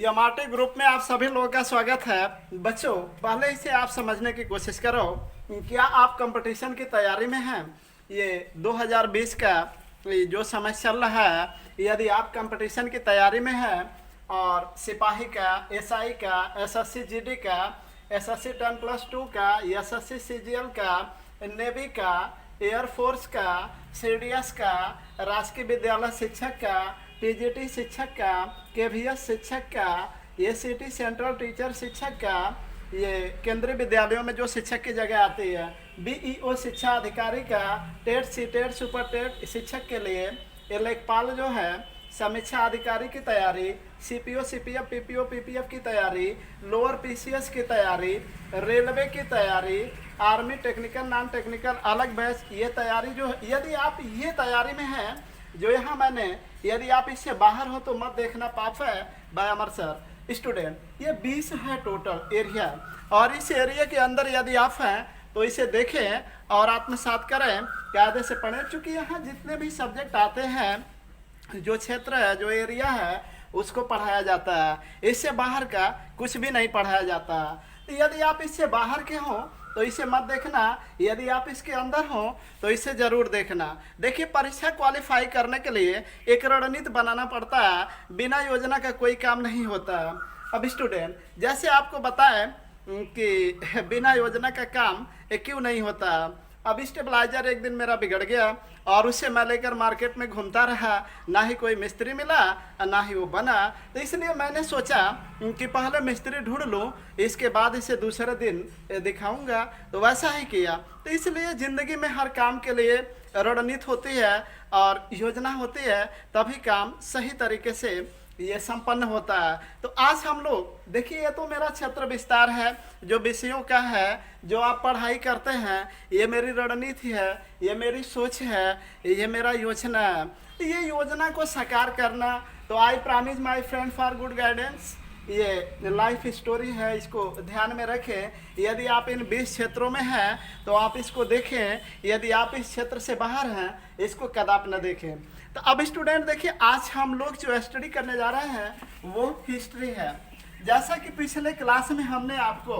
यमाटे group में आप सभी लोगों का स्वागत है। बच्चों, पहले इसे आप समझने की कोशिश करो, क्या आप कंपटीशन की तैयारी में हैं? ये 2020 का ये जो समय चल रहा है, यदि आप कंपटीशन की तैयारी में हैं और सिपाही का, एसआई का, एसएससी जीडी का, एसएससी 10+2 का, एसएससी सीजीएल का, नेवी का, एयरफोर्स का, सीडीएस का, राजकीय विद्यालय शिक्षक का, पीजीटी शिक्षक का, केवीएस शिक्षक का, एसीटी सेंट्रल टीचर शिक्षक का, ये केंद्रीय विद्यालयों में जो शिक्षक की जगह आती है, बीईओ शिक्षा अधिकारी का, टेट सीटेट सुपर टेट शिक्षक के लिए, ये लेखपाल जो है, समीक्षा अधिकारी की तैयारी, सीपीओ सीपीएफ पीपीओ पीपीएफ की तैयारी, लोअर पीसीएस की तैयारी, रेलवे की तैयारी, आर्मी टेक्निकल नॉन टेक्निकल अलग बैच, ये तैयारी जो यदि आप ये तैयारी में हैं, जो यहाँ मैंने, यदि आप इससे बाहर हो तो मत देखना, पाप है बाय अमर सर। स्टूडेंट, ये 20 है टोटल एरिया, और इस एरिया के अंदर यदि आप हैं तो इसे देखें और आत्मसात करें, कायदे से पढ़ें, क्योंकि यहाँ जितने भी सब्जेक्ट आते हैं, जो क्षेत्र है, जो एरिया है, उसको पढ़ाया जाता है। इससे बाहर का कुछ भी नहीं पढ़ाया जाता। तो यदि आप इससे बाहर के हों तो इसे मत देखना, यदि आप इसके अंदर हो तो इसे जरूर देखना। देखिए, परीक्षा क्वालिफाई करने के लिए एक रणनीति बनाना पड़ता है, बिना योजना का कोई काम नहीं होता। अब स्टूडेंट, जैसे आपको बताएं कि बिना योजना का काम क्यों नहीं होता। अब स्टेबलाइजर एक दिन मेरा बिगड़ गया और उसे मैं लेकर मार्केट में घूमता रहा, ना ही कोई मिस्त्री मिला और ना ही वो बना। तो इसलिए मैंने सोचा कि पहले मिस्त्री ढूंढ लूँ, इसके बाद इसे दूसरे दिन दिखाऊंगा। तो वैसा ही किया। तो इसलिए ज़िंदगी में हर काम के लिए रणनीति होती है और योजना होती है, तभी काम सही तरीके से ये संपन्न होता है। तो आज हम लोग देखिए, ये तो मेरा क्षेत्र विस्तार है, जो विषयों का है, जो आप पढ़ाई करते हैं, ये मेरी रणनीति है, ये मेरी सोच है, ये मेरा योजना है। तो ये योजना को साकार करना, तो I promise my friend for good guidance, ये लाइफ स्टोरी है, इसको ध्यान में रखें। यदि आप इन 20 क्षेत्रों में हैं तो आप इसको देखें, यदि आप इस क्षेत्र से बाहर हैं, इसको कदाप न देखें। तो अब स्टूडेंट देखिए, आज हम लोग जो स्टडी करने जा रहे हैं वो हिस्ट्री है। जैसा कि पिछले क्लास में हमने आपको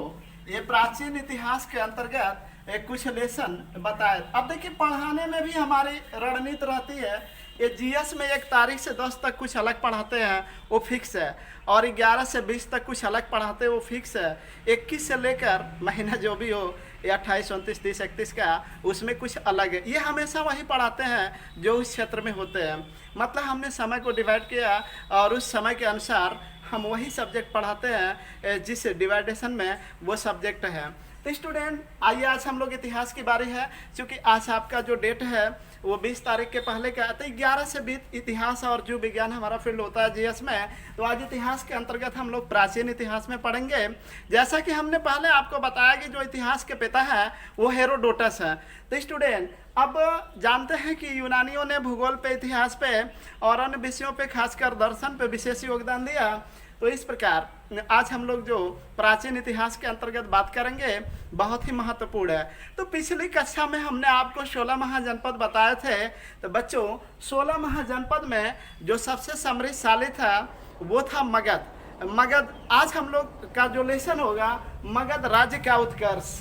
ये प्राचीन इतिहास के अंतर्गत कुछ लेसन बताए। अब देखिए, पढ़ाने में भी हमारी रणनीति रहती है। ये जीएस में 1 तारीख से 10 तक कुछ अलग पढ़ाते हैं, वो फिक्स है, और 11 से 20 तक कुछ अलग पढ़ाते हैं, वो फिक्स है। 21 से लेकर महीना जो भी हो, या 28, 29, 30, 31 का, उसमें कुछ अलग है। ये हमेशा वही पढ़ाते हैं जो उस क्षेत्र में होते हैं। मतलब हमने समय को डिवाइड किया और उस समय के अनुसार हम वही सब्जेक्ट पढ़ाते हैं जिस डिवाइडेशन में वो सब्जेक्ट है। तो स्टूडेंट, आइए आज हम लोग इतिहास की बारी है, क्योंकि आज आपका जो डेट है वो 20 तारीख के पहले का है। तो 11 से 20 इतिहास और जीव विज्ञान हमारा फील्ड होता है जीएस में। तो आज इतिहास के अंतर्गत हम लोग प्राचीन इतिहास में पढ़ेंगे। जैसा कि हमने पहले आपको बताया कि जो इतिहास के पिता है वो हेरोडोटस है। तो स्टूडेंट, अब जानते हैं कि यूनानियों ने भूगोल पे, इतिहास पे और अन्य विषयों पे, खासकर दर्शन पे विशेष योगदान दिया। तो इस प्रकार आज हम लोग जो प्राचीन इतिहास के अंतर्गत बात करेंगे, बहुत ही महत्वपूर्ण है। तो पिछली कक्षा में हमने आपको 16 महाजनपद बताए थे। तो बच्चों, 16 महाजनपद में जो सबसे समृद्धशाली था वो था मगध। मगध आज हम लोग का जो लेसन होगा, मगध राज्य का उत्कर्ष।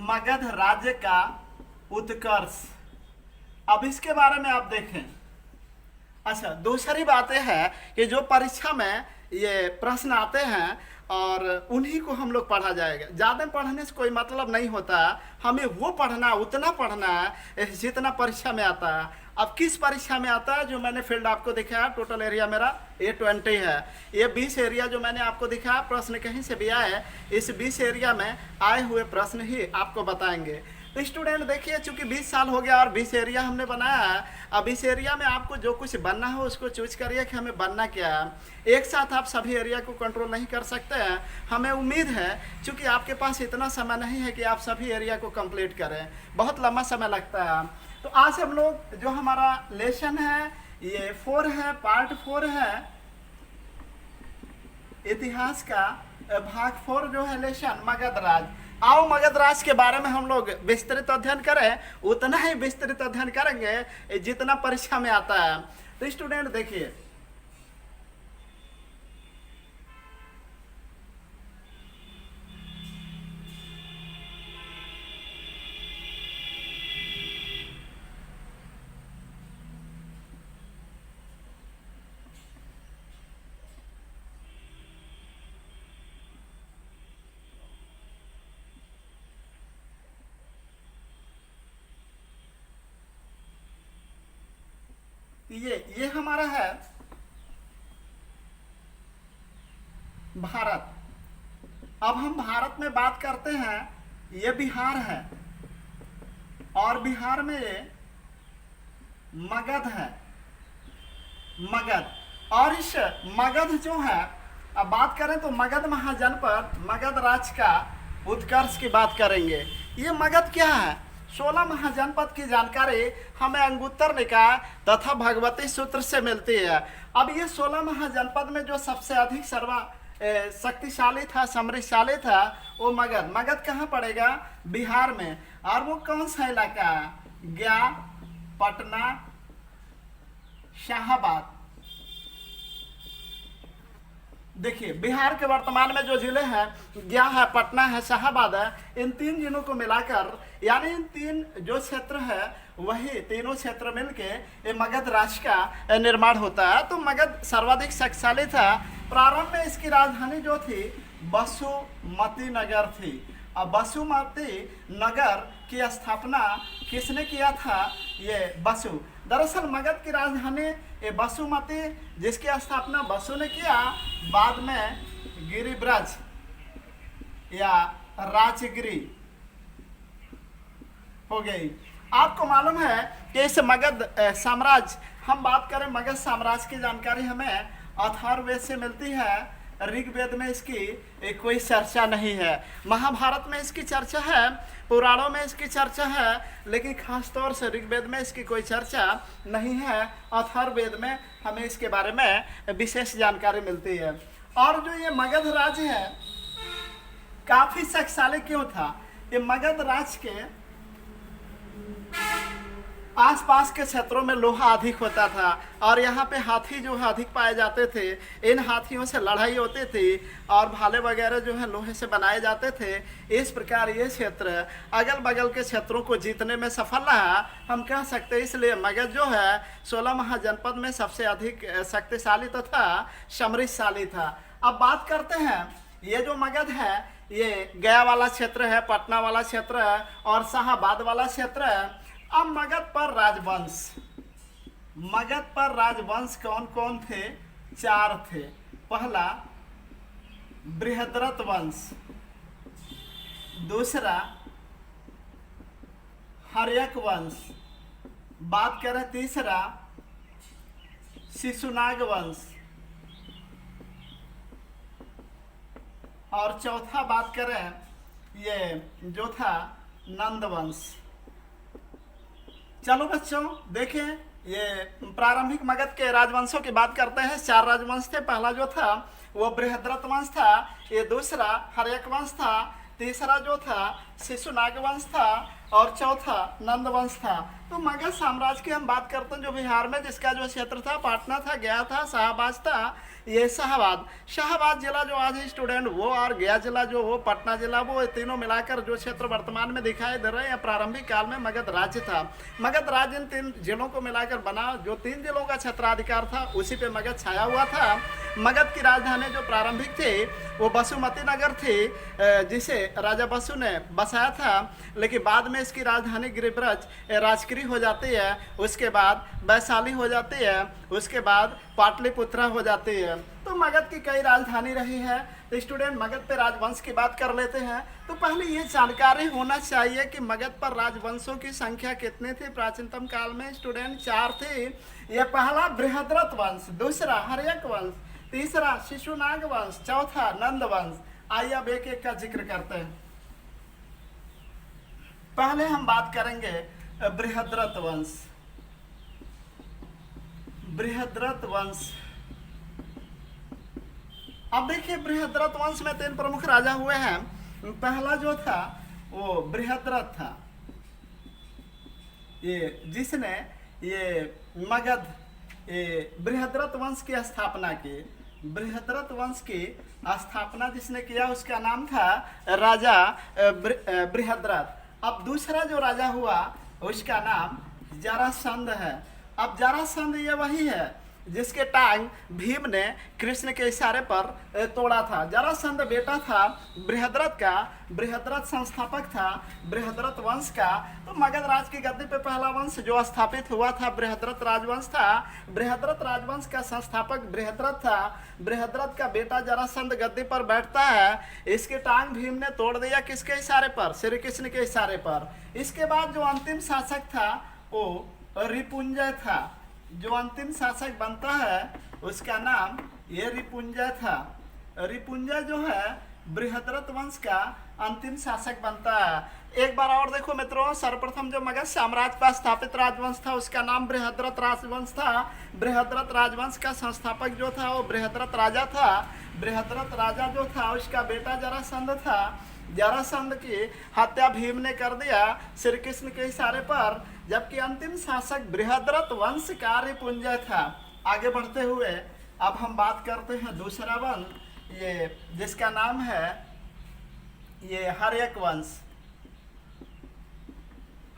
मगध राज्य का उत्कर्ष। अब इसके बारे में आप देखें। अच्छा, दूसरी बात यह है कि जो परीक्षा में ये प्रश्न आते हैं और उन्हीं को हम लोग पढ़ा जाएगा। ज़्यादा पढ़ने से कोई मतलब नहीं होता, हमें वो पढ़ना, उतना पढ़ना है जितना परीक्षा में आता है। अब किस परीक्षा में आता है, जो मैंने फील्ड आपको दिखाया, टोटल एरिया मेरा ये 20 है। ये 20 एरिया जो मैंने आपको दिखाया, प्रश्न कहीं से भी आए, इस 20 एरिया में आए हुए प्रश्न ही आपको बताएंगे। तो स्टूडेंट देखिए, चूंकि 20 साल हो गया और 20 एरिया हमने बनाया है, अब इस एरिया में आपको जो कुछ बनना हो उसको चूज करिए कि हमें बनना क्या है। एक साथ आप सभी एरिया को कंट्रोल नहीं कर सकते हैं। हमें उम्मीद है, चूंकि आपके पास इतना समय नहीं है कि आप सभी एरिया को कंप्लीट करें, बहुत लंबा समय लगता है। तो आज हम लोग जो हमारा लेसन है ये 4 है, पार्ट 4 है इतिहास का, भाग 4 जो है लेसन मगध राज। आओ मगध राज के बारे में हम लोग विस्तृत अध्ययन करें, उतना ही विस्तृत अध्ययन करेंगे जितना परीक्षा में आता है। तो स्टूडेंट देखिए, ये हमारा है भारत। अब हम भारत में बात करते हैं, ये बिहार है और बिहार में ये मगध है, मगध। और इस मगध जो है, अब बात करें तो मगध महाजनपद, मगध राज्य का उत्कर्ष की बात करेंगे। ये मगध क्या है? 16 महाजनपद की जानकारी हमें अंगुत्तर निकाय तथा भगवती सूत्र से मिलती है। अब ये 16 महाजनपद में जो सबसे अधिक शक्तिशाली था, समृद्धशाली था, वो मगध। मगध कहाँ पड़ेगा? बिहार में। और वो कौन सा इलाका है? गया, पटना, शाहाबाद। देखिए, बिहार के वर्तमान में जो जिले हैं, गया है, पटना है, शाहाबाद है, इन 3 जिलों को मिलाकर, यानी इन 3 जो क्षेत्र है, वही तीनों क्षेत्र मिलके ये मगध राज्य का निर्माण होता है। तो मगध सर्वाधिक शक्तिशाली था। प्रारंभ में इसकी राजधानी जो थी बसुमती नगर थी। अब बसुमती नगर की स्थापना किसने किया था? ये बसु। दरअसल मगध की राजधानी ये बसुमती, जिसकी स्थापना बसु ने किया, बाद में गिरिब्रज या राजगिरी हो गई। आपको मालूम है कि इस मगध साम्राज्य, हम बात करें मगध साम्राज्य की जानकारी हमें अथर्ववेद से मिलती है। ऋग्वेद में इसकी कोई चर्चा नहीं है, महाभारत में इसकी चर्चा है, पुराणों में इसकी चर्चा है, लेकिन खास तौर से ऋग्वेद में इसकी कोई चर्चा नहीं है। अथर्ववेद में हमें इसके बारे में विशेष जानकारी मिलती है। और जो ये मगध राज्य है, काफी शक्तिशाली क्यों था? ये मगध राज्य के आसपास के क्षेत्रों में लोहा अधिक होता था और यहाँ पे हाथी जो है अधिक पाए जाते थे। इन हाथियों से लड़ाई होती थी और भाले वगैरह जो है लोहे से बनाए जाते थे। इस प्रकार ये क्षेत्र अगल बगल के क्षेत्रों को जीतने में सफल रहा, हम कह सकते हैं। इसलिए मगध जो है 16 महाजनपद में सबसे अधिक शक्तिशाली तथा समृद्धशाली था। अब बात करते हैं, ये जो मगध है, ये गया वाला क्षेत्र है, पटना वाला क्षेत्र है और शाहाबाद वाला क्षेत्र है। अब मगध पर राजवंश, मगध पर राजवंश कौन कौन थे? 4 थे। पहला बृहद्रथ वंश, दूसरा हर्यक वंश, बात करें तीसरा शिशुनाग वंश, और चौथा बात करें ये जो था नंद वंश। चलो बच्चों देखें, ये प्रारंभिक मगध के राजवंशों की बात करते हैं। 4 राजवंश थे। पहला जो था वो बृहद्रथ वंश था, ये दूसरा हर्यक वंश था, तीसरा जो था शिशुनाग वंश था और चौथा नंद वंश था। तो मगध साम्राज्य की हम बात करते हैं जो बिहार में, जिसका जो क्षेत्र था पटना था, गया था, शाहाबाद था। ये शाहाबाद जिला जो आज है स्टूडेंट वो, और गया जिला जो वो, पटना जिला वो, तीनों मिलाकर जो क्षेत्र वर्तमान में दिखाई दे रहे हैं, प्रारंभिक काल में मगध राज्य था। मगध राज्य इन 3 जिलों को मिलाकर बना। जो 3 जिलों का क्षेत्राधिकार था उसी पे मगध छाया हुआ था। मगध की राजधानी जो प्रारंभिक थी वो बसुमती नगर थी, जिसे राजा बसु ने बसाया था, लेकिन बाद में इसकी राजधानी गिरिब्रज राजगिरी हो जाती है, उसके बाद वैशाली हो जाती है, उसके बाद पाटलिपुत्रा हो जाती है। तो मगध की कई राजधानी रही है। तो स्टूडेंट मगध पे राजवंश की बात कर लेते हैं। तो पहले ये जानकारी होना चाहिए कि मगध पर राजवंशों की संख्या कितनी थी प्राचीनतम काल में? स्टूडेंट 4 थी। ये पहला बृहद्रथ वंश, दूसरा हर्यक वंश, तीसरा शिशुनाग वंश, चौथा नंद वंश। आइए अब एक एक का जिक्र करते हैं। पहले हम बात करेंगे बृहद्रथ वंश। बृहद्रथ वंश, अब देखिए बृहद्रथ वंश में 3 प्रमुख राजा हुए हैं। पहला जो था वो बृहद्रथ था, ये जिसने ये मगध बृहद्रथ वंश की स्थापना की। बृहद्रथ वंश की स्थापना जिसने किया उसका नाम था राजा बृहद्रथ। अब दूसरा जो राजा हुआ उसका नाम जरासंध है। अब जरासंध ये वही है जिसके टांग भीम ने कृष्ण के इशारे पर तोड़ा था। जरासंध बेटा था बृहद्रथ का, बृहद्रथ संस्थापक था बृहद्रथ वंश का। तो मगध राज की गद्दी पे पहला वंश जो स्थापित हुआ था बृहद्रथ राजवंश था। बृहद्रथ राजवंश का संस्थापक बृहद्रथ था। बृहद्रथ का बेटा जरासंध गद्दी पर बैठता है। इसके टांग भीम ने तोड़ दिया किसके इशारे पर? श्री कृष्ण के इशारे पर। इसके बाद जो अंतिम शासक था वो रिपुंजय था। जो अंतिम शासक बनता है उसका नाम ये रिपुंजय था। रिपुंजय जो है बृहद्रथ वंश का अंतिम शासक बनता है। एक बार और देखो मित्रों, सर्वप्रथम जो मगध साम्राज्य पर स्थापित राजवंश था उसका नाम बृहद्रथ राजवंश था। बृहद्रथ राजवंश का संस्थापक जो था वो बृहद्रथ राजा था। बृहद्रथ राजा जो था उसका बेटा जरासंध था। जरासंध की हत्या भीम ने कर दिया श्री कृष्ण के इशारे पर, जबकि अंतिम शासक बृहद्रथ वंश का रिपुंजय था। आगे बढ़ते हुए अब हम बात करते हैं दूसरा वंश, ये जिसका नाम है ये हर्यक वंश।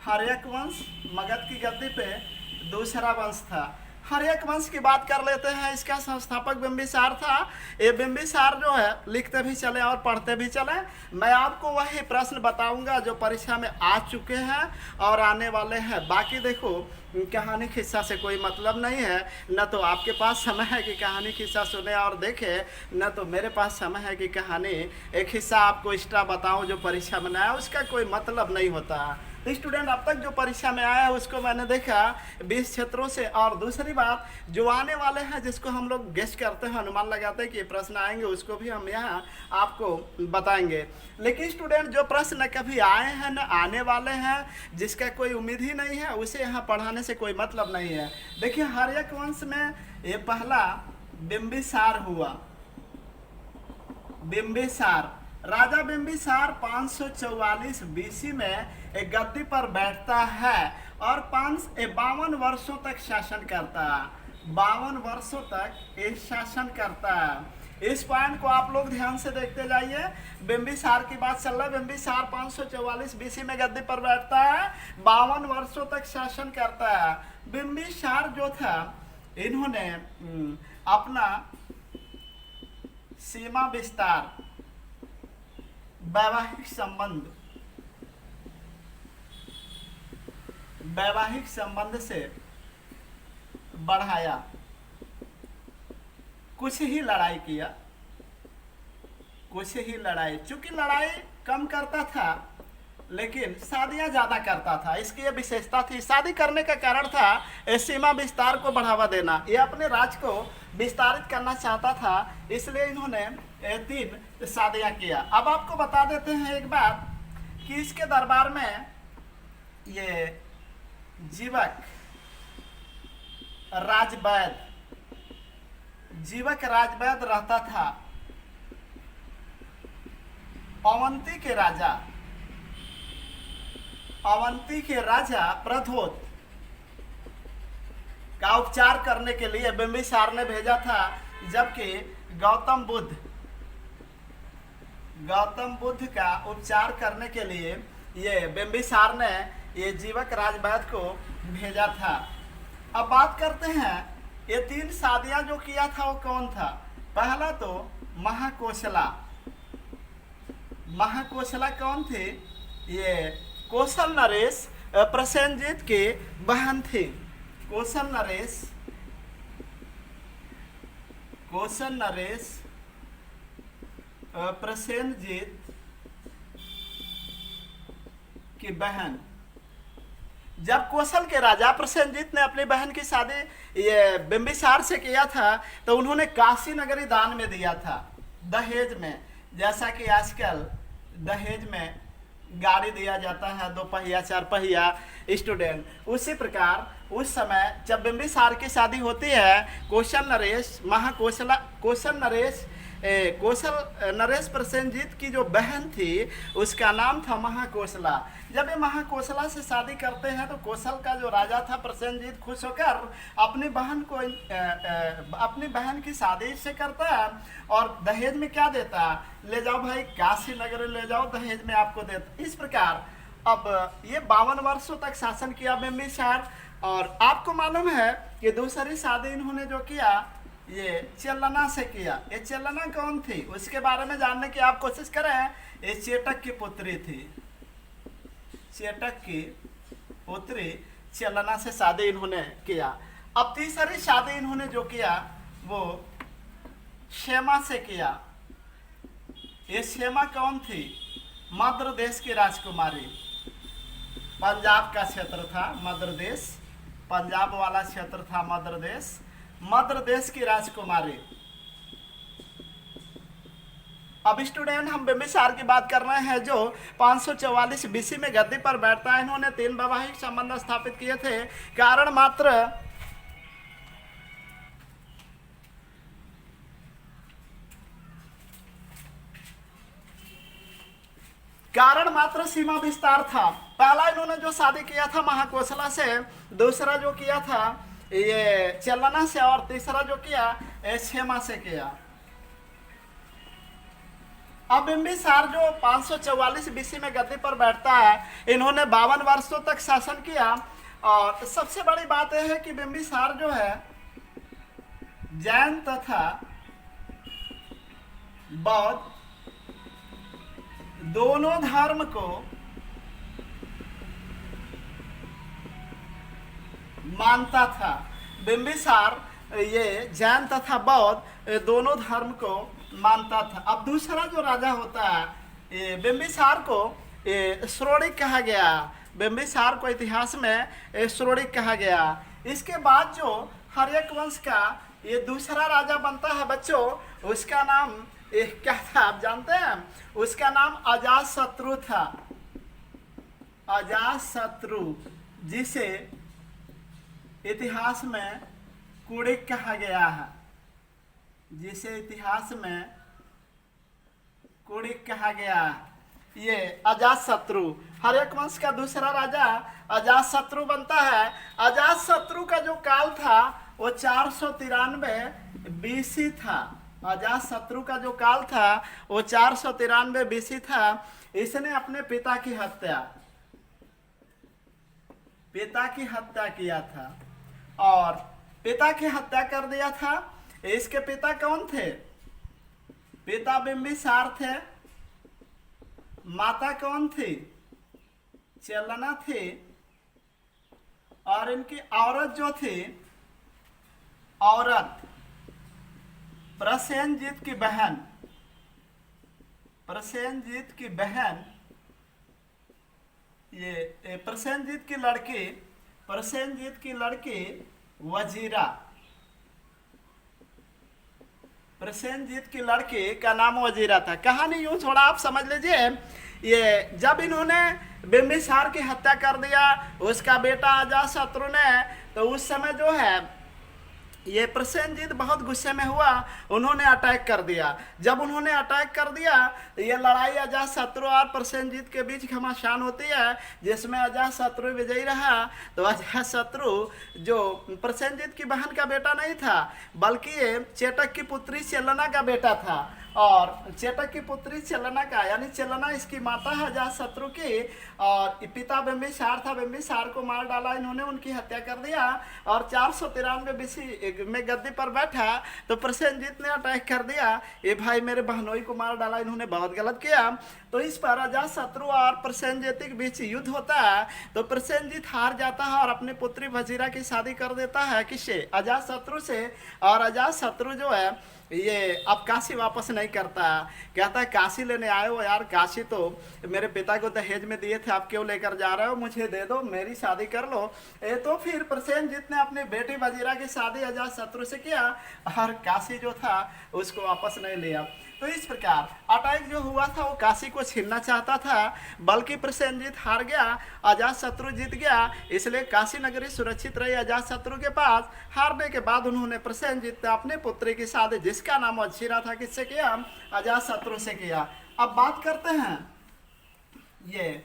हर्यक वंश मगध की गद्दी पे दूसरा वंश था। हर्यक वंश की बात कर लेते हैं। इसका संस्थापक बिंबिसार था। ये बिंबिसार जो है लिखते भी चले और पढ़ते भी चले। मैं आपको वही प्रश्न बताऊंगा जो परीक्षा में आ चुके हैं और आने वाले हैं। बाकी देखो कहानी खिस्सा से कोई मतलब नहीं है, न तो आपके पास समय है कि कहानी खिस्सा सुने और देखे, न तो मेरे पास समय है कि कहानी एक हिस्सा आपको एक्स्ट्रा बताऊं जो परीक्षा में आया, उसका कोई मतलब नहीं होता। तो स्टूडेंट अब तक जो परीक्षा में आया है उसको मैंने देखा 20 क्षेत्रों से। और दूसरी बात जो आने वाले हैं जिसको हम लोग गेस करते हैं, अनुमान लगाते हैं कि ये प्रश्न आएंगे, उसको भी हम यहाँ आपको बताएंगे। लेकिन स्टूडेंट जो प्रश्न कभी आए हैं न आने वाले हैं, जिसका कोई उम्मीद ही नहीं है, उसे यहाँ पढ़ाने से कोई मतलब नहीं है। देखिए हर्यक वंश में ये पहला बिंबिसार हुआ। बिंबिसार राजा बिंबिसार 544 बीसी में एक गद्दी पर बैठता है और 52 वर्षों तक शासन करता है। 52 वर्षों तक ये शासन करता है। इस पॉइंट को आप लोग ध्यान से देखते जाइए। बिंबिसार की बात चल रहा है। बिंबिसार 544 बीसी में गद्दी पर बैठता है, 52 वर्षों तक शासन करता है। बिंबिसार जो था इन्होंने अपना सीमा विस्तार, वैवाहिक संबंध से बढ़ाया। कुछ ही लड़ाई किया, कुछ ही लड़ाई। चूंकि लड़ाई कम करता था लेकिन शादियां ज्यादा करता था, इसकी ये विशेषता थी। शादी करने का कारण था सीमा विस्तार को बढ़ावा देना। ये अपने राज्य को विस्तारित करना चाहता था, इसलिए इन्होंने 3 शादियां किया। अब आपको बता देते हैं एक बात कि इसके दरबार में ये जीवक राजवैद रहता था। अवंती के राजा प्रद्योत का उपचार करने के लिए बिंबिसार ने भेजा था, जबकि गौतम बुद्ध का उपचार करने के लिए ये बिंबिसार ने ये जीवक राजवैद को भेजा था। अब बात करते हैं ये 3 शादियां जो किया था वो कौन था। पहला तो महाकोशला कौन थे? ये कौशल नरेश प्रसेनजीत की बहन थी। कौशल नरेश प्रसेनजीत की बहन। जब कौशल के राजा प्रसेनजीत ने अपनी बहन की शादी ये बिंबिसार से किया था तो उन्होंने काशी नगरी दान में दिया था, दहेज में। जैसा कि आजकल दहेज में गाड़ी दिया जाता है, 2 पहिया 4 पहिया स्टूडेंट, उसी प्रकार उस समय जब बिंबिसार की शादी होती है, कौशल नरेश नरेश प्रसेनजीत की जो बहन थी उसका नाम था महाकोशला। जब ये महाकोशला से शादी करते हैं तो कौशल का जो राजा था प्रसेनजीत खुश होकर अपनी बहन को अपनी बहन की शादी से करता है और दहेज में क्या देता है, ले जाओ भाई काशी नगर ले जाओ, दहेज में आपको देता। इस प्रकार अब ये 52 वर्षों तक शासन किया बिंबिसार। और आपको मालूम है कि दूसरी शादी इन्होंने जो किया ये चेलना से किया। ये चेलना कौन थी उसके बारे में जानने की आप कोशिश करें। ये चेटक की पुत्री थी, चेटक की पुत्री चेलना से शादी इन्होंने किया। अब तीसरी शादी इन्होंने जो किया वो शेमा से किया। ये शेमा कौन थी, मद्र देश की राजकुमारी। पंजाब का क्षेत्र था मद्र देश, पंजाब वाला क्षेत्र था मद्र देश, मद्र देश की राजकुमारी। अब स्टूडेंट हम बिंबिसार की बात कर रहे हैं जो 544 बीसी में गद्दी पर बैठता है। इन्होंने 3 वैवाहिक संबंध स्थापित किए थे। कारण मात्र सीमा विस्तार था। पहला इन्होंने जो शादी किया था महाकोशला से, दूसरा जो किया था ये चेलना से, और तीसरा जो किया शेमा से किया। अब बिंबिसार जो 544 बीसी में गद्दी पर बैठता है, इन्होंने 52 वर्षों तक शासन किया। और सबसे बड़ी बात यह है कि बिंबिसार जो है जैन तथा बौद्ध दोनों धर्म को मानता था। बिंबिसार ये जैन तथा बौद्ध दोनों धर्म को मानता था। अब दूसरा जो राजा होता है ये बिंबिसार को श्रोणिक कहा गया। बिंबिसार को इतिहास में श्रोणिक कहा गया। इसके बाद जो हर्यक वंश का ये दूसरा राजा बनता है बच्चों, उसका नाम क्या था आप जानते हैं? उसका नाम अजातशत्रु था। अजातशत्रु, जिसे इतिहास में कुड़िक कहा गया है, जिसे इतिहास में कुड़िक कहा गया है। ये अजातशत्रु हर्यक वंश का दूसरा राजा अजातशत्रु बनता है। अजातशत्रु का जो काल था वो 493 बीसी था। अजातशत्रु का जो काल था वो 493 बीसी था। इसने अपने पिता की हत्या किया था और पिता की हत्या कर दिया था। इसके पिता कौन थे? पिता बिंबिसार थे। माता कौन थी? चेलना थी। और इनकी औरत जो थी, औरत प्रसेनजीत की बहन, प्रसेनजीत की बहन, ये प्रसेनजीत की लड़की वजीरा। प्रसेनजीत की लड़की का नाम वजीरा था। कहानी यूं थोड़ा आप समझ लीजिए। ये जब इन्होंने बिंबिसार की हत्या कर दिया उसका बेटा अजातशत्रु ने, तो उस समय जो है ये प्रसेनजीत बहुत गुस्से में हुआ। उन्होंने अटैक कर दिया। जब उन्होंने अटैक कर दिया ये लड़ाई अजातशत्रु और प्रसेनजीत के बीच घमासान होती है, जिसमें अजातशत्रु विजयी रहा। तो अजातशत्रु जो प्रसेनजीत की बहन का बेटा नहीं था बल्कि ये चेटक की पुत्री चेलना का बेटा था। और चेटक की पुत्री चेलना का यानी चेलना इसकी माता है अजातशत्रु की, और पिता बिंबिसार था। बिंबिसार को मार डाला इन्होंने, उनकी हत्या कर दिया। और 493 बीसी में गद्दी पर बैठा तो प्रसेनजीत ने अटैक कर दिया। ये भाई मेरे बहनोई को मार डाला, इन्होंने बहुत गलत किया। तो इस पर अजातशत्रु और प्रसेनजीत के बीच युद्ध होता है। तो प्रसेनजीत हार जाता है और अपनी पुत्री वजीरा की शादी कर देता है। किससे? अजातशत्रु से। और अजातशत्रु जो है ये अब काशी वापस नहीं करता। कहता है काशी लेने आए हो यार, काशी तो मेरे पिता को दहेज में दिए थे, आप क्यों लेकर जा रहे हो? मुझे दे दो, मेरी शादी कर लो। तो फिर प्रसेनजीत ने अपनी बेटी वजीरा की शादी अजातशत्रु से किया और काशी जो था उसको वापस नहीं लिया। तो इस प्रकार अटैक जो हुआ था वो काशी को छीनना चाहता था, बल्कि प्रसेनजीत हार गया, अजातशत्रु जीत गया। इसलिए काशी नगरी सुरक्षित रही अजातशत्रु के पास। हारने के बाद उन्होंने प्रसेनजीत ने अपने पुत्री की शादी जिस इसका नाम वज्जीरा था। किससे किया? अजातशत्रु से किया। अब बात करते हैं ये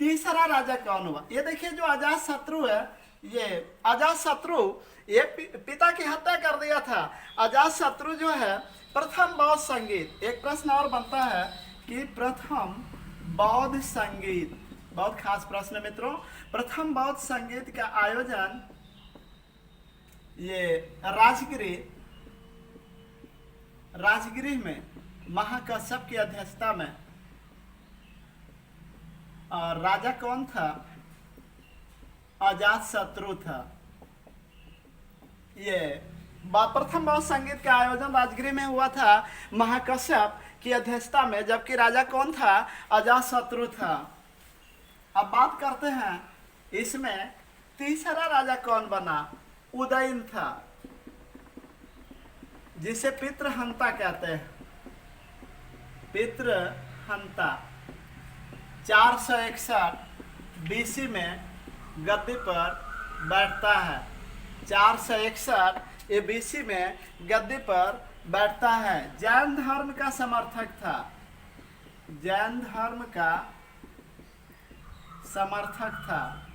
तीसरा राजा कौन हुआ। ये देखिए जो अजातशत्रु है, ये अजातशत्रु ये पिता की हत्या कर दिया था। अजातशत्रु जो है प्रथम बौद्ध संगीत, एक प्रश्न और बनता है कि प्रथम बौद्ध संगीत, बहुत खास प्रश्न है मित्रों, प्रथम बौद्ध संगीत का आयोजन ये राजगृह में महाकश्यप की अध्यक्षता में, और राजा कौन था? अजातशत्रु था। ये प्रथम बौद्ध संगीत का आयोजन राजगृह में हुआ था महाकश्यप की अध्यक्षता में, जबकि राजा कौन था? अजातशत्रु था। अब बात करते हैं इसमें तीसरा राजा कौन बना? उदयन था, जिसे पितृहंता कहते हैं। पितृहंता 461 बीसी में गद्दी पर बैठता है। 461 ये बीसी में गद्दी पर बैठता है। जैन धर्म का समर्थक था, जैन धर्म का समर्थक था,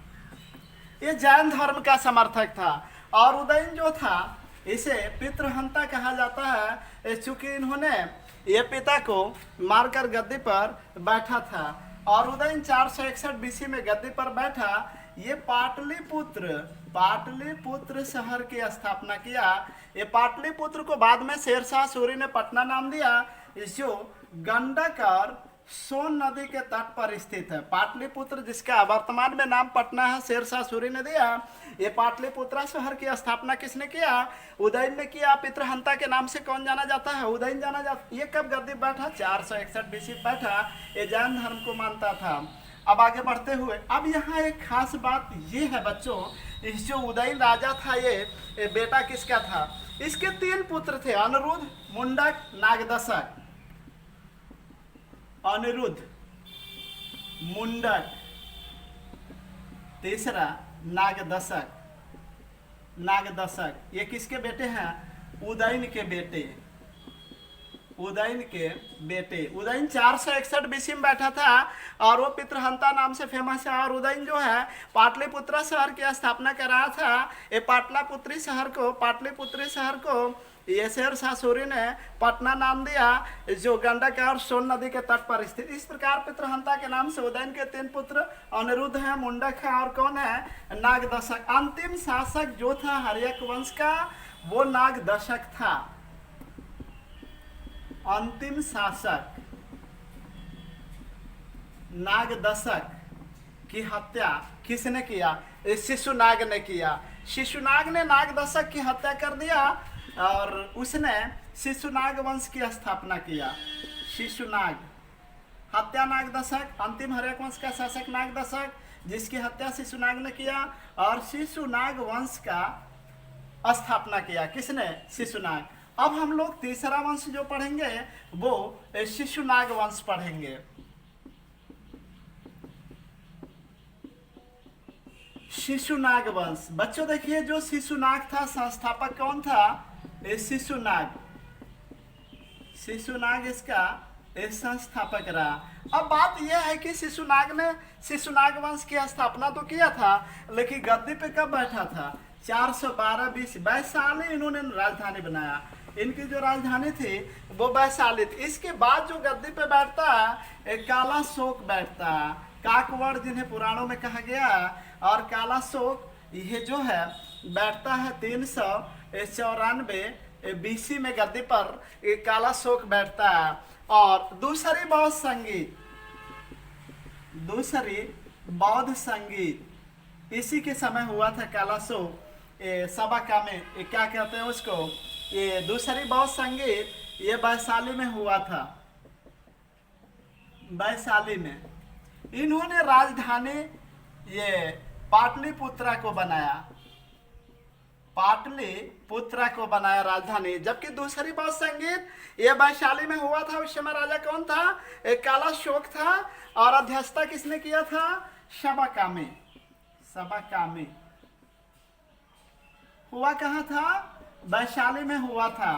ये जैन धर्म का समर्थक था। और उदयन जो था इसे पितृहंता कहा जाता है, चूंकि इन्होंने ये पिता को मारकर गद्दी पर बैठा था। और उदयन 461 बीसी में गद्दी पर बैठा। ये पाटलिपुत्र शहर की स्थापना किया। ये पाटलिपुत्र को बाद में शेरशाह सूरी ने पटना नाम दिया, जो गंडक और सोन नदी के तट पर स्थित है। पाटलिपुत्र जिसका वर्तमान में नाम पटना है, शेरशाह सूरी ने दिया। ये पाटलिपुत्र शहर की स्थापना किसने किया? उदयन ने किया। पितृहंता के नाम से कौन जाना जाता है? उदयन जाना जाता। ये कब गद्दी बैठा? 461 बीसी बैठा। ये जैन धर्म को मानता था। अब आगे बढ़ते हुए, अब यहाँ एक खास बात ये है बच्चों, इस जो उदयन राजा था ये बेटा किसका था? इसके 3 पुत्र थे, अनिरुद्ध, मुंडक, नागदशक। अनिरुद्ध, मुंडक, तीसरा नागदशक। नागदशक ये किसके बेटे हैं? उदयन के बेटे। उदयन के बेटे। उदयन 461 बीसी में बैठा था और वो पितृहंता नाम से फेमस है। और उदयन जो है पाटलिपुत्र शहर की स्थापना कराया था। ये पाटलिपुत्री शहर को ये शेरशाह सूरी ने पटना नाम दिया, जो गंडक और सोन नदी के तट पर स्थित। इस प्रकार पितृहंता के नाम से उदयन के 3 पुत्र अनिरुद्ध है, मुंडक है और कौन है? नागदशक। अंतिम शासक जो था हर्यक वंश का, वो नागदशक था। अंतिम शासक नागदशक की हत्या किसने किया? शिशुनाग ने किया। शिशुनाग ने नागदशक की हत्या कर दिया और उसने शिशुनाग वंश की स्थापना किया। शिशुनाग, हत्या नागदशक, अंतिम हर्यक वंश का शासक नागदशक, जिसकी हत्या शिशुनाग ने किया। और शिशुनाग वंश का स्थापना किया किसने? शिशुनाग। अब हम लोग तीसरा वंश जो पढ़ेंगे वो शिशुनाग वंश पढ़ेंगे। शिशुनाग वंश। बच्चों देखिए जो शिशुनाग था, संस्थापक कौन था? शिशुनाग। शिशुनाग इसका संस्थापक रहा। अब बात यह है कि शिशुनाग वंश की स्थापना तो किया था, लेकिन गद्दी पे कब बैठा था? 412 बीसी, वैशाली इन्होंने राजधानी बनाया। इनकी जो राजधानी थी वो वैशाली थी। इसके बाद जो गद्दी पे बैठता है काला शोक बैठता, काकवड़ जिन्हें पुराणों में कहा गया। और काला शोक ये जो है बैठता है 394 बीसी में गद्दी पर काला शोक बैठता है। और दूसरी बौद्ध संगीत इसी के समय हुआ था। काला शोक सभा का में क्या कहते हैं उसको? ये दूसरी बौद्ध संगीत ये वैशाली में हुआ था। वैशाली में इन्होंने राजधानी ये पाटलिपुत्रा को बनाया। पाटलिपुत्रा को बनाया राजधानी। जबकि दूसरी बौद्ध संगीत ये वैशाली में हुआ था। उस समय राजा कौन था? एक काला शोक था। और अध्यक्षता किसने किया था? शबाकामे। हुआ कहाँ था? वैशाली में हुआ था।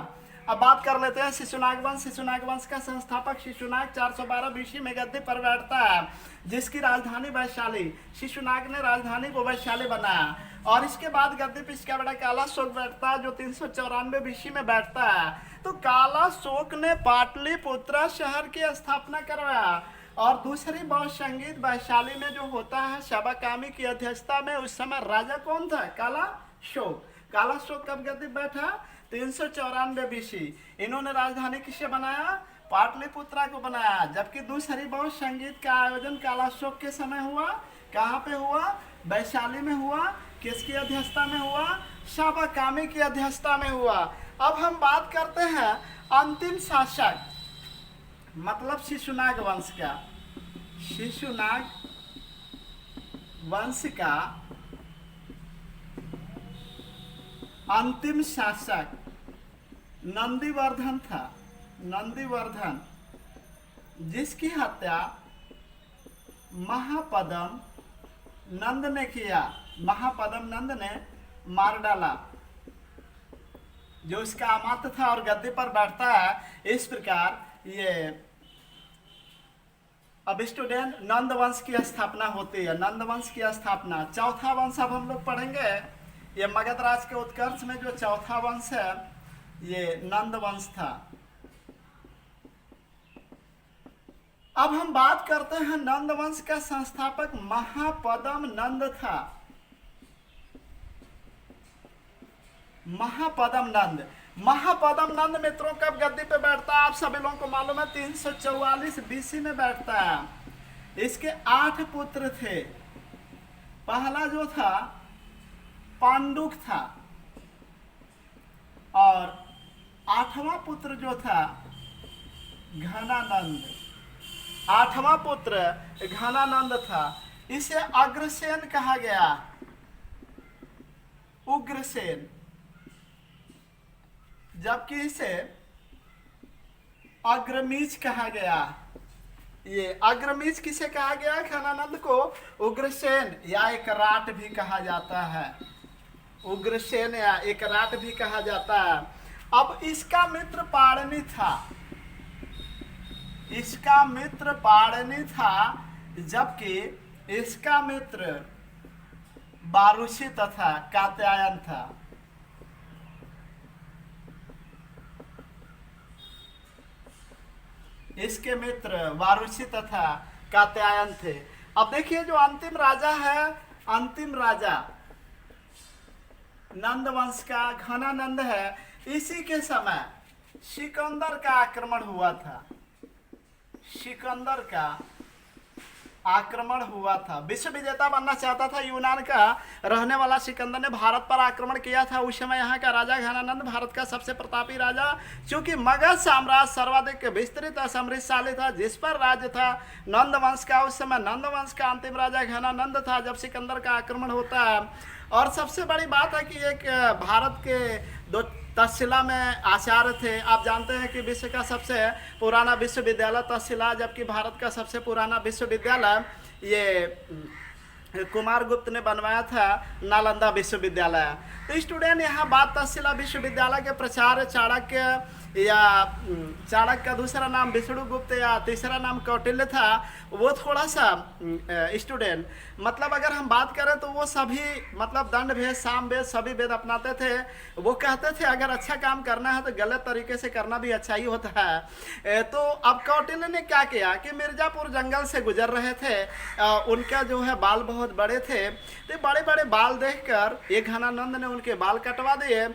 अब बात कर लेते हैं शिशुनाग वंश। शिशुनाग वंश का संस्थापक शिशुनाग 412 बीसी में गद्दी पर बैठता है, जिसकी राजधानी वैशाली। शिशुनाग ने राजधानी को वैशाली बनाया और इसके बाद गद्दी पर इसका बेटा कालाशोक बैठता है, जो 394 बीसी में बैठता है। तो कालाशोक ने पाटलिपुत्र शहर की स्थापना करवाया और दूसरी बहुत संगीत वैशाली में जो होता है शबाकामी की अध्यक्षता में। उस समय राजा कौन था? कालाशोक। कालाशोक कब गद्दी बैठा? 394 बीसी। इन्होंने राजधानी किसे बनाया? पाटलिपुत्रा को बनाया। जबकि दूसरी बहुत संगीत का आयोजन कालाशोक के समय हुआ। कहाँ पे हुआ? वैशाली में हुआ। किसकी अध्यक्षता में हुआ? शबाकामी की अध्यक्षता में हुआ। अब हम बात करते हैं अंतिम शासक, मतलब शिशुनाग वंश का। शिशुनाग वंश का अंतिम शासक नंदीवर्धन था। नंदीवर्धन, जिसकी हत्या महापद्म नंद ने किया। महापद्म नंद ने मार डाला, जो इसका अमात्य था और गद्दी पर बैठता है। इस प्रकार ये अब स्टूडेंट नंद वंश की स्थापना होती है। नंद वंश की स्थापना। चौथा वंश अब हम लोग पढ़ेंगे। ये मगध राज के उत्कर्ष में जो चौथा वंश है ये नंद वंश था। अब हम बात करते हैं नंद वंश का संस्थापक महापद्म नंद था। महापद्म नंद। महापद्म नंद मित्रों कब गद्दी पे बैठता है? आप सभी लोगों को मालूम है 344 बीसी में बैठता है। इसके 8 पुत्र थे। पहला जो था पांडुक था और 8वां पुत्र जो था घनानंद। 8वां पुत्र घनानंद था। इसे अग्रसेन कहा गया। उग्रसेन। जबकि इसे अग्रमीज कहा गया। ये अग्रमीज किसे कहा गया? घनानंद को उग्रसेन या एकराट भी कहा जाता है। उग्रसेन या एकराट भी कहा जाता है। अब इसका मित्र पाणिनि था। इसका मित्र पाणिनि था, जबकि इसका मित्र बारुषि तथा कात्यायन था। इसके मित्र वारुषि तथा कात्यायन थे। अब देखिए जो अंतिम राजा है, अंतिम राजा नंद वंश का घनानंद है। इसी के समय सिकंदर का आक्रमण हुआ था। सिकंदर का आक्रमण हुआ था। विश्व विजेता बनना चाहता था यूनान का रहने वाला सिकंदर ने भारत पर आक्रमण किया था। उस समय यहाँ का राजा घनानंद भारत का सबसे प्रतापी राजा, क्योंकि मगध साम्राज्य सर्वाधिक विस्तृत और समृद्धशाली था, जिस पर राज्य था नंद वंश का। उस समय नंद वंश का अंतिम राजा घनानंद था जब सिकंदर का आक्रमण होता है। और सबसे बड़ी बात है कि एक भारत के 2 तक्षशिला में आचार्य थे। आप जानते हैं कि विश्व का सबसे पुराना विश्वविद्यालय तक्षशिला, जबकि भारत का सबसे पुराना विश्वविद्यालय ये कुमारगुप्त ने बनवाया था, नालंदा विश्वविद्यालय। तो स्टूडेंट यहाँ बात तक्षशिला विश्वविद्यालय के प्राचार्य चाणक्य या चाणक्य का दूसरा नाम विष्णुगुप्त या तीसरा नाम कौटिल्य था। वो थोड़ा सा स्टूडेंट मतलब अगर हम बात करें तो वो सभी मतलब दंड भेद साम वेद सभी वेद अपनाते थे। वो कहते थे अगर अच्छा काम करना है तो गलत तरीके से करना भी अच्छा ही होता है। तो अब कौटिल्य ने क्या किया कि मिर्जापुर जंगल से गुजर रहे थे। उनका जो है बाल बहुत बड़े थे, तो बड़े बड़े बाल देखकर ये घनानंद ने उनके बाल कटवा दिए।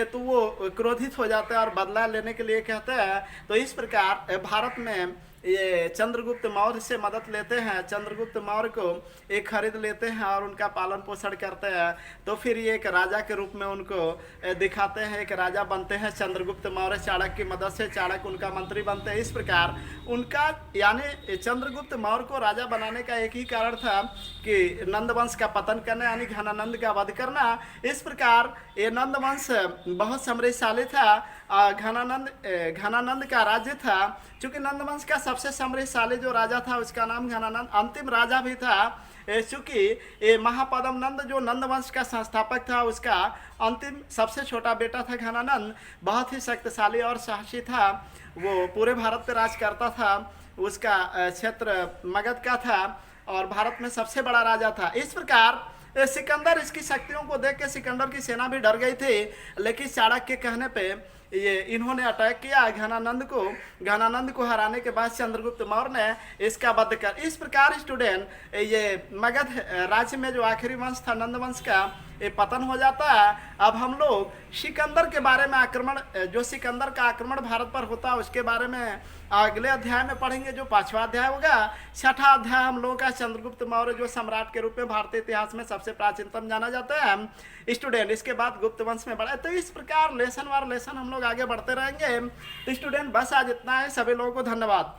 तो वो क्रोधित हो जाते हैं और बदला लेने के लिए कहते हैं। तो इस प्रकार भारत में ये चंद्रगुप्त मौर्य से मदद लेते हैं। चंद्रगुप्त मौर्य को एक खरीद लेते हैं और उनका पालन पोषण करते हैं। तो फिर ये एक राजा के रूप में उनको दिखाते हैं, एक राजा बनते हैं चंद्रगुप्त मौर्य। चाणक्य की मदद से चाणक्य उनका मंत्री बनते हैं। इस प्रकार उनका यानी चंद्रगुप्त मौर्य को राजा बनाने का एक ही कारण था कि नंद वंश का पतन करना यानी घनानंद का वध करना। इस प्रकार ये नंद वंश बहुत समृद्धशाली था। घनानंद का राज्य था। चूंकि नंद वंश का सबसे समृद्धशाली जो राजा था उसका नाम घनानंद, अंतिम राजा भी था। चूंकि ये महापद्म नंद जो नंद वंश का संस्थापक था, उसका अंतिम सबसे छोटा बेटा था घनानंद। बहुत ही शक्तिशाली और साहसी था, वो पूरे भारत पे राज करता था। उसका क्षेत्र मगध का था और भारत में सबसे बड़ा राजा था। इस प्रकार सिकंदर, इसकी शक्तियों को देख के सिकंदर की सेना भी डर गई थी, लेकिन चाणक्य के कहने पे ये इन्होंने अटैक किया घनानंद को हराने के बाद चंद्रगुप्त मौर्य ने इसका वध कर। इस प्रकार स्टूडेंट ये मगध राज्य में जो आखिरी वंश था नंद वंश का, ये पतन हो जाता है। अब हम लोग सिकंदर के बारे में जो सिकंदर का आक्रमण भारत पर होता है उसके बारे में अगले अध्याय में पढ़ेंगे, जो 5वां अध्याय होगा। 6ठा अध्याय हम लोगों का चंद्रगुप्त मौर्य जो सम्राट के रूप में भारतीय इतिहास में सबसे प्राचीनतम जाना जाता है स्टूडेंट। इसके बाद गुप्त वंश में बढ़ा। तो इस प्रकार लेसन वार लेसन हम लोग आगे बढ़ते रहेंगे। तो स्टूडेंट बस आज इतना है। सभी लोगों को धन्यवाद।